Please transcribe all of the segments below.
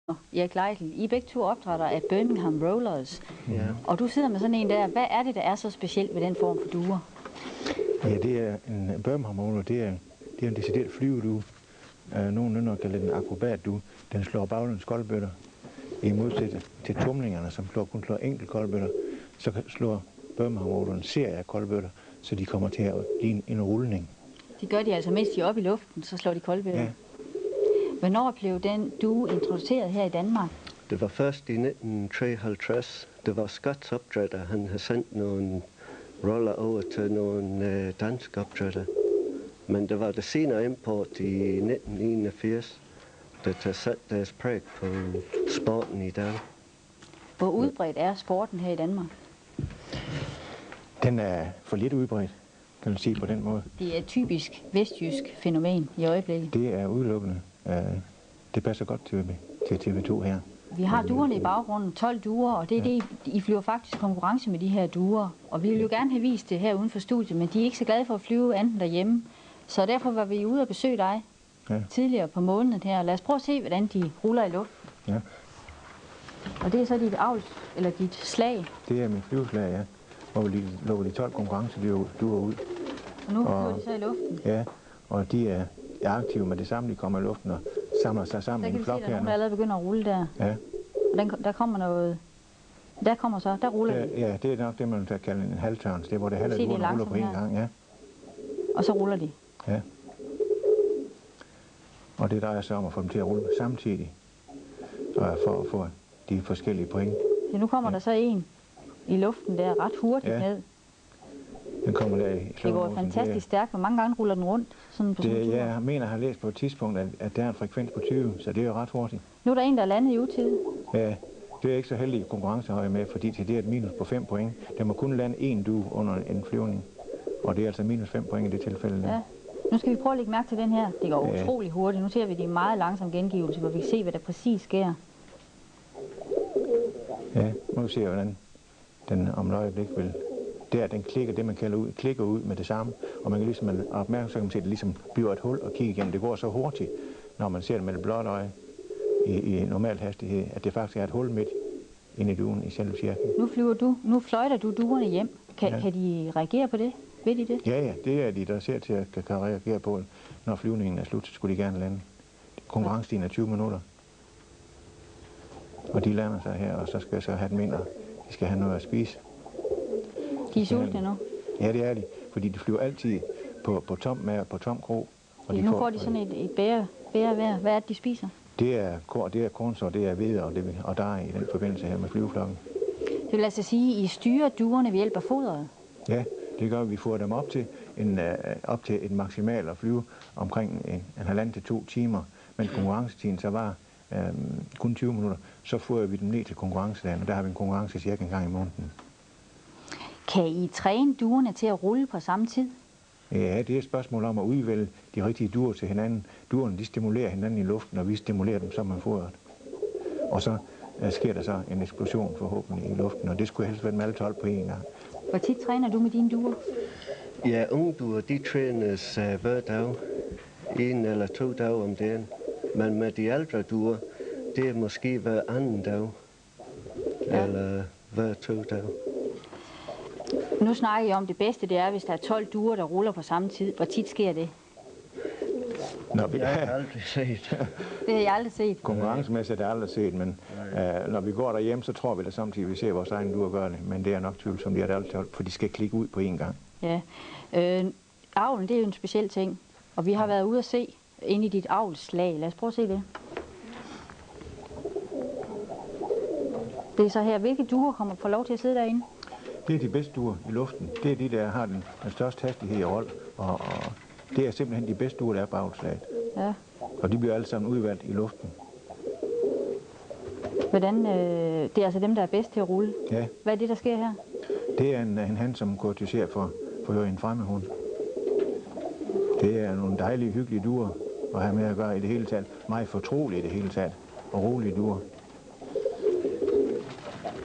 Erik Leitl, I er begge to opdrætter af Birmingham Rollers, Ja. og du sidder med sådan en der. Hvad er det, der er så specielt ved den form for duer? Ja, det er en Birmingham Roller, det er en decideret flyvedue. Nogen ynder kalder den akrobatdue. Den slår baglæns koldbøtter. I modsætning til tumlingerne, som kun slår enkelt koldbøtter, så slår Birmingham Roller en serie af koldbøtter, så de kommer til at ligne en rulning. Det gør de altså, mens de er oppe i luften, så slår de koldbøtter. Ja. Hvornår blev den due introduceret her i Danmark? Det var først i 1953. Det var Scotts opdrætter. Han havde sendt nogle roller over til nogle danske opdrætter. Men det var det senere import i 1981, der har sat deres præg på sporten i dag. Hvor udbredt er sporten her i Danmark? Den er for lidt udbredt, kan man sige på den måde. Det er et typisk vestjysk fænomen i øjeblikket. Det er udelukkende. Det passer godt til TV2 her. Vi har duerne i baggrunden, 12 duer, og det er det, I flyver faktisk konkurrence med de her duer. Og vi vil jo gerne have vist det her uden for studiet, men de er ikke så glade for at flyve andet derhjemme. Så derfor var vi ude og besøge dig tidligere på måneden her. Lad os prøve at se, hvordan de ruller i luften. Ja. Og det er så dit eller dit slag. Det er mit flyveslag, ja. Hvor vi lukker de 12 konkurrenceduer ud. Og nu flyver de så i luften. Ja, og de er aktive med det samme. De kommer i luften og samler sig sammen i en flok her. Der kan vi se, at der er nogen, der allerede begynder at rulle der. Ja. Og der kommer noget. Der ruller de. Ja, det er nok det, man kan kalde en halvtørns. Det er, hvor det halve duerne ruller på en gang. Ja. Og så ruller de. Ja. Og det drejer sig om at få dem til at rulle samtidig. For at få de forskellige point. Så nu kommer der så en i luften der ret hurtigt ned. Den kommer der i det går fantastisk stærkt. Hvor mange gange ruller den rundt? Sådan på jeg mener, jeg har læst på et tidspunkt, at der er en frekvens på 20, så det er jo ret hurtigt. Nu er der en, der er landet i utide. Ja, det er ikke så heldig konkurrencehøje med, fordi til det er et minus på 5 point. Der må kun lande en due under en flyvning, og det er altså minus 5 point i det tilfælde. Der. Ja. Nu skal vi prøve at lægge mærke til den her. Det går utrolig hurtigt. Nu ser vi de meget langsomme gengivelser, hvor vi kan se, hvad der præcis sker. Ja, nu ser vi, hvordan den om et øjeblik vil. Den klikker, det man kalder ud, klikker ud med det samme, og man kan ligesom opmærksom til, at det ligesom bliver et hul og kigge igennem. Det går så hurtigt, når man ser det med det blotte øje i normal hastighed, at det faktisk er et hul midt inde i duen i selve cirklen. Nu fløjter du duerne hjem. Kan de reagere på det? Ved de det? Ja, det er de, der ser til at kan reagere på, når flyvningen er slut, så skulle de gerne lande. Konkurrencetiden er 20 minutter. Og de lander sig her, og så skal jeg så have dem ind, og de skal have noget at spise. De er sultne nu? Ja, det er de, fordi de flyver altid på tom mave, på tom krog. Og nu får de sådan et bære hver. Hvad er det, de spiser? Det er kornsår, det er hvede og der i den forbindelse her med flyveflokken. Det vil altså sige, at I styrer duerne ved hjælp af fodret? Ja, det gør vi. Får dem op til et maksimalt at flyve omkring en halvanden til 2 timer, men konkurrencetiden så var kun 20 minutter. Så får vi dem ned til konkurrencedagen, og der har vi en konkurrence cirka en gang i måneden. Kan I træne duerne til at rulle på samme tid? Ja, det er et spørgsmål om at udvælge de rigtige duer til hinanden. Duerne, de stimulerer hinanden i luften, og vi stimulerer dem som man fodret. Og så sker der så en eksplosion forhåbentlig i luften, og det skulle helst være med alle 12 på en gang. Hvor tit træner du med dine duer? Ja, unge duer, de trænes hver dag. 1 eller 2 dage om dagen. Men med de ældre duer, det er måske hver anden dag. Eller hver 2 dage. Nu snakker I om det bedste, det er, hvis der er 12 duer, der ruller på samme tid. Hvor tit sker det? Jeg har aldrig set. Det har jeg aldrig set. Konkurrencemæssigt har jeg aldrig set, men når vi går derhjem, så tror vi da samtidig, vi ser vores egen duer gøre det. Men det er nok tvivlsomt, de har det altid, for de skal klikke ud på én gang. Ja. Avlen, det er jo en speciel ting, og vi har været ude at se inde i dit avlslag. Lad os prøve at se det. Det er så her. Hvilke duer kommer få lov til at sidde derinde? Det er de bedste duer i luften. Det er de, der har den største hastighed i rold, og det er simpelthen de bedste duer, der er på avlslaget. Ja. Og de bliver alle sammen udvalgt i luften. Det er altså dem, der er bedst til at rulle? Ja. Hvad er det, der sker her? Det er en han, som kortiserer for en fremmehund. Det er nogle dejlige, hyggelige duer at have med at gøre i det hele taget. Meget fortrolige i det hele taget, og rolige duer.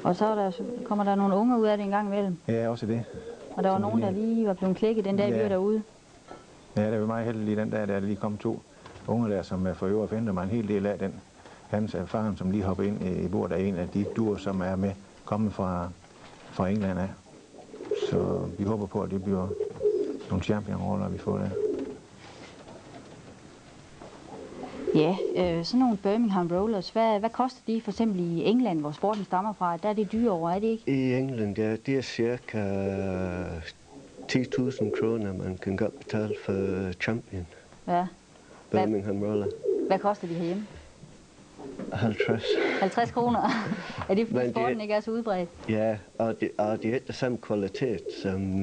Og så kommer der nogle unger ud af det en gang imellem? Ja, også det. Og der var nogen, der lige var blevet klækket den dag, vi var derude? Ja, det var meget heldigt den dag, der lige kom 2 unger der, som for øvrigt forhindrer mig en hel del af den hans erfaring, som lige hopper ind i bordet, er en af de duer, som er med kommet fra England af. Så vi håber på, at det bliver nogle championroller, vi får der. Ja, sådan nogle Birmingham Rollers, hvad koster de for eksempel i England, hvor sporten stammer fra? Der er det dyre over, er det ikke? I England, ja, det er cirka 10.000 kroner, man kan godt betale for champion. Ja. Birmingham Roller. Hvad koster de herhjemme? 50. 50 kroner? Er det fordi Men sporten ikke er så udbredt? Ja, og det er ikke samme kvalitet, som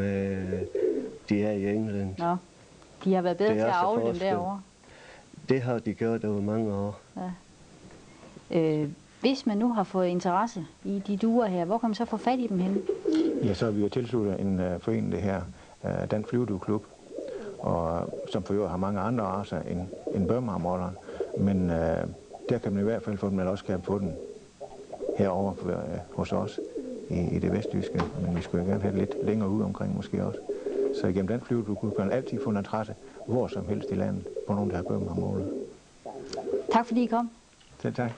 de er i England. Nå, de har været bedre Det til er at så avle dem forskel. derovre. Det har de gjort over mange år. Ja. Hvis man nu har fået interesse i de duer her, hvor kan man så få fat i dem henne? Ja, så er vi jo tilsluttet en forening, det her, Dansk Flyvedueklub, og som for øvrigt har mange andre racer end Birmingham-rolleren. Men der kan man i hvert fald få dem, eller også kan få den herovre hos os i det vestjyske. Men vi skulle jo gerne have det lidt længere ud omkring måske også. Så igennem Dansk Flyvedueklub kan man altid få en adresse hvor som helst i landet, hvor nogen der har Birmingham-roller. Tak fordi I kom. Selv tak.